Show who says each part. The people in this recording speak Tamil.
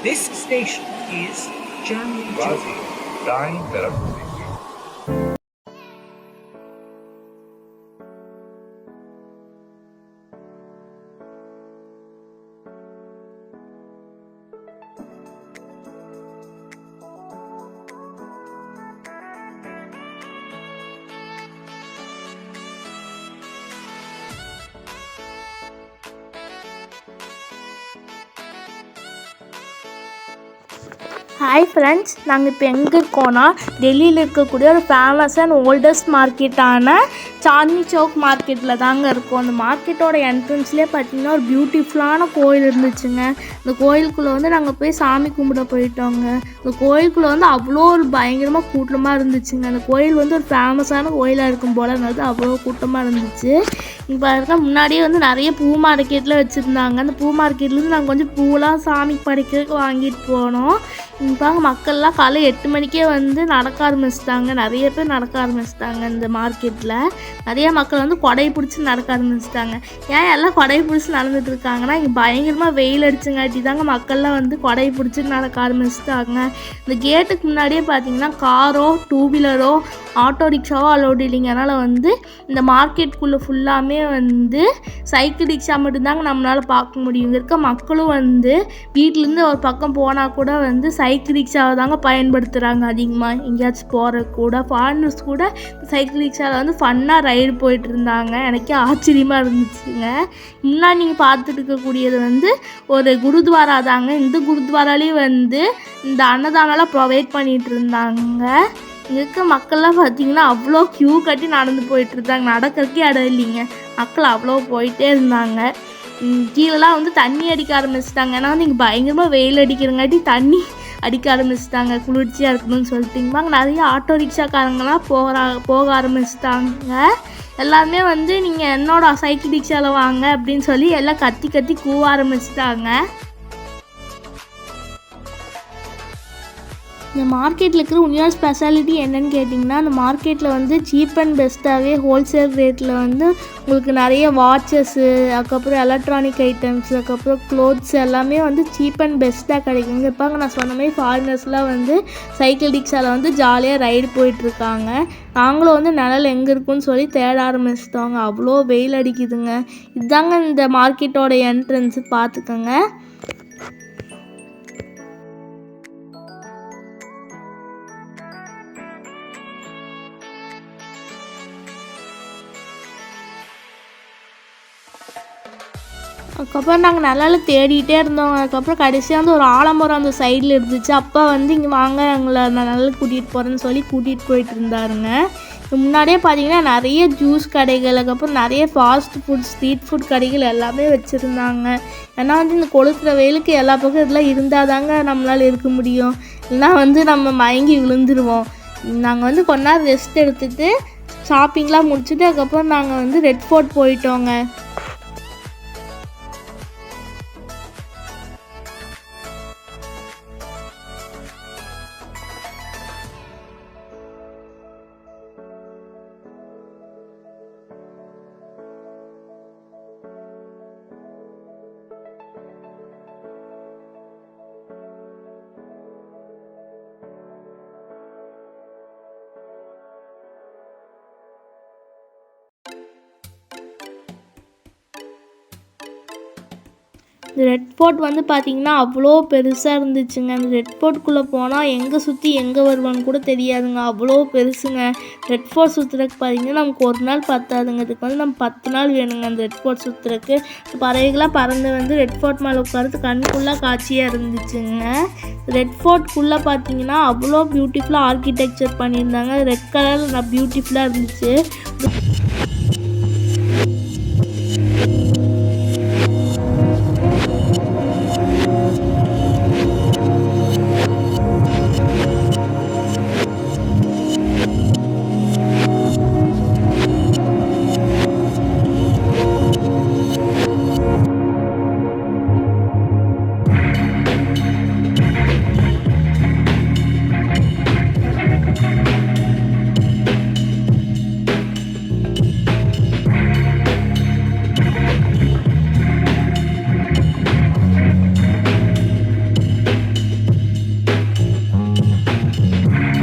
Speaker 1: This station is German
Speaker 2: வாசி தாய் தரப்பு
Speaker 3: ஹாய் ஃப்ரெண்ட்ஸ், நாங்கள் இப்போ எங்கே இருக்கோன்னா டெல்லியில் இருக்கக்கூடிய ஒரு ஃபேமஸ் அண்ட் ஓல்டஸ்ட் மார்க்கெட்டான சாந்தி சௌக் மார்க்கெட்டில் தாங்க இருக்கோம். அந்த மார்க்கெட்டோட என்ட்ரன்ஸ்லேயே பார்த்திங்கன்னா ஒரு பியூட்டிஃபுல்லான கோயில் இருந்துச்சுங்க. இந்த கோயிலுக்குள்ளே வந்து நாங்கள் போய் சாமி கும்பிட போயிட்டோங்க. இந்த கோயிலுக்குள்ளே வந்து அவ்வளோ ஒரு பயங்கரமாக கூட்டமாக இருந்துச்சுங்க. அந்த கோயில் வந்து ஒரு ஃபேமஸான கோயிலாக இருக்கும் போல் இருந்தது, அவ்வளோ கூட்டமாக இருந்துச்சு. இங்கே பாருங்க, முன்னாடியே வந்து நிறைய பூ மார்க்கெட்டில் வச்சுருந்தாங்க. அந்த பூ மார்க்கெட்லேருந்து நாங்கள் கொஞ்சம் பூவெலாம் சாமிக்கு படைக்கிறதுக்கு வாங்கிட்டு போனோம். பாருங்க, மக்கள்லாம் காலை 8 மணிக்கே வந்து நடக்க ஆரம்பிச்சிட்டாங்க. நிறைய பேர் நடக்க ஆரம்பிச்சிட்டாங்க. இந்த மார்க்கெட்டில் நிறைய மக்கள் வந்து கொடை பிடிச்சி நடக்க ஆரம்பிச்சிட்டாங்க. ஏன் எல்லாம் கொடை பிடிச்சி நடந்துட்டு இருக்காங்கன்னா, இங்கே பயங்கரமாக வெயில் அடிச்சுங்காட்டி தாங்க மக்கள்லாம் வந்து கொடை பிடிச்சி நடக்க ஆரம்பிச்சிட்டாங்க. இந்த கேட்டுக்கு முன்னாடியே பார்த்தீங்கன்னா காரோ, டூ வீலரோ, ஆட்டோ ரிக்ஷாவோ அலோடு இல்லைங்க. அதனால் வந்து இந்த மார்க்கெட்டுக்குள்ளே ஃபுல்லாமே வந்து சைக்கிள் ரிக்ஷா மட்டும்தாங்க நம்மளால் பார்க்க முடியும். இங்கே இருக்க மக்களும் வந்து வீட்டிலேருந்து ஒரு பக்கம் போனால் கூட வந்து சைக்கிள் ரிக்ஷாவை தாங்க பயன்படுத்துகிறாங்க அதிகமாக. எங்கேயாச்சும் போகிற கூட ஃபாரினர்ஸ் கூட சைக்கிள் ரிக்ஷாவில் வந்து ஃபன்னாக ரைடு போயிட்டு இருந்தாங்க. எனக்கே ஆச்சரியமாக இருந்துச்சுங்க. முன்னாடி நீங்கள் பார்த்துட்டு இருக்கக்கூடியது வந்து ஒரு குருத்வாரா தாங்க. இந்த குருத்வாராலேயும் வந்து இந்த அன்னதானம்லாம் ப்ரொவைட் பண்ணிகிட்டு இருந்தாங்க. இங்கே இருக்க மக்கள்லாம் பார்த்திங்கன்னா அவ்வளோ க்யூ கட்டி நடந்து போயிட்டு இருந்தாங்க. நடக்கிறதுக்கே இடம் இல்லைங்க, மக்கள் அவ்வளோ போயிட்டே இருந்தாங்க. கீழெலாம் வந்து தண்ணி அடிக்க ஆரம்பிச்சிட்டாங்க. ஏன்னா வந்து இங்கே பயங்கரமாக வெயில் அடிக்கிறங்காட்டி தண்ணி அடிக்க ஆரம்பிச்சிட்டாங்க, குளிர்ச்சியாக இருக்கணும்னு சொல்லிட்டுங்க. நிறைய ஆட்டோ ரிக்ஷாக்காரங்களாம் போக ஆரம்பிச்சிட்டாங்க. எல்லாருமே வந்து நீங்கள் என்னோட சைக்கிள் ரிக்ஷாவில் வாங்க அப்படின்னு சொல்லி எல்லாம் கத்தி கத்தி கூவ ஆரம்பிச்சிட்டாங்க. இந்த மார்க்கெட்டில் இருக்கிற இன்னொரு ஸ்பெஷாலிட்டி என்னென்னு கேட்டிங்கன்னா, அந்த மார்க்கெட்டில் வந்து சீப் அண்ட் பெஸ்ட்டாகவே ஹோல்சேல் ரேட்டில் வந்து உங்களுக்கு நிறைய வாட்சஸ்ஸு, அதுக்கப்புறம் எலக்ட்ரானிக் ஐட்டம்ஸ், அதுக்கப்புறம் க்ளோத்ஸ் எல்லாமே வந்து சீப் அண்ட் பெஸ்ட்டாக கிடைக்குங்க. இருப்பாங்க நான் சொன்ன மாதிரி ஃபாரினர்ஸ்லாம் வந்து சைக்கிள் ரிக்ஷாவில் வந்து ஜாலியாக ரைடு போயிட்டுருக்காங்க. நாங்களும் வந்து நிழல் எங்கே இருக்குன்னு சொல்லி தேட ஆரம்பிச்சிட்டோங்க. அவ்வளோ வெயில் அடிக்குதுங்க. இதுதாங்க இந்த மார்க்கெட்டோட என்ட்ரன்ஸு, பார்த்துக்கோங்க. அதுக்கப்புறம் நாங்கள் நல்லா தேடிகிட்டே இருந்தோம். அதுக்கப்புறம் கடைசியாக வந்து ஒரு ஆலமரம் அந்த சைடில் இருந்துச்சு. அப்பா வந்து இங்கே வாங்க, எங்களை நான் நல்லா கூட்டிகிட்டு போகிறேன்னு சொல்லி கூட்டிகிட்டு போயிட்டு இருந்தாருங்க. முன்னாடியே பார்த்தீங்கன்னா நிறைய ஜூஸ் கடைகள், அதுக்கப்புறம் நிறைய ஃபாஸ்ட் ஃபுட், ஸ்ட்ரீட் ஃபுட் கடைகள் எல்லாமே வச்சுருந்தாங்க. ஏன்னா வந்து இந்த கொளுத்துற வெயிலுக்கு எல்லா பக்கம் இதெல்லாம் இருந்தால் தாங்க நம்மளால் இருக்க முடியும், இல்லைனா வந்து நம்ம மயங்கி விழுந்துருவோம். நாங்கள் வந்து கொஞ்ச நேரம் ரெஸ்ட் எடுத்துகிட்டு ஷாப்பிங்லாம் முடிச்சுட்டு அதுக்கப்புறம் நாங்கள் வந்து ரெட் ஃபோர்ட் போயிட்டோங்க. இந்த ரெட் ஃபோர்ட் வந்து பார்த்திங்கன்னா அவ்வளோ பெருசாக இருந்துச்சுங்க. அந்த ரெட் ஃபோர்ட்டுக்குள்ளே போனால் எங்கே சுற்றி எங்கே வருவான்னு கூட தெரியாதுங்க, அவ்வளோ பெருசுங்க. ரெட் ஃபோர்ட் சுற்றுறதுக்கு பார்த்திங்கன்னா நமக்கு ஒரு நாள் பத்தாதுங்க. இதுக்கு வந்து நம்ம 10 நாள் வேணுங்க அந்த ரெட் ஃபோர்ட் சுற்றுறதுக்கு. பறவைகளாக பறந்து வந்து ரெட் ஃபோர்ட் மேலே உட்காரது கண்ணுக்குள்ளே காட்சியாக இருந்துச்சுங்க. ரெட் ஃபோர்ட்குள்ளே பார்த்திங்கன்னா அவ்வளோ பியூட்டிஃபுல்லாக ஆர்கிடெக்சர் பண்ணியிருந்தாங்க. ரெட் கலரில் பியூட்டிஃபுல்லாக இருந்துச்சு.